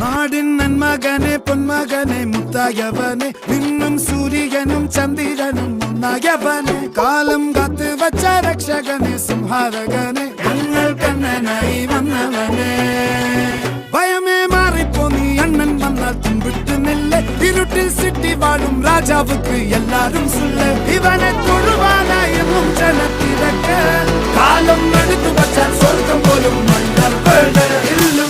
നാടിൻ നന്മകനെ പൊന്മകനെ മുത്തായവനെ നിന്നും സൂര്യനും ചന്ദ്രനും ഒന്നായവനെ കാലം കാത്ത് വച്ച രക്ഷകനെ സംഹാരകനെ ഞങ്ങൾ കണ്ണനായി വന്നവനെ ഭയമേ മാറിപ്പോ നീ അണ്ണൻ വന്നാൽ തുമ്പിട്ട് നെല്ല് ഇരുട്ടിൽ സിറ്റി വാഴും രാജാവുക്ക് എല്ലാരും സുല്ല് ഇവനെ തൊഴുവാനായും ജനത്തിരക്ക് കാലം എടുത്തു വച്ചാൽ സ്വർഗം പോലും മണ്ണൽ ഇല്ല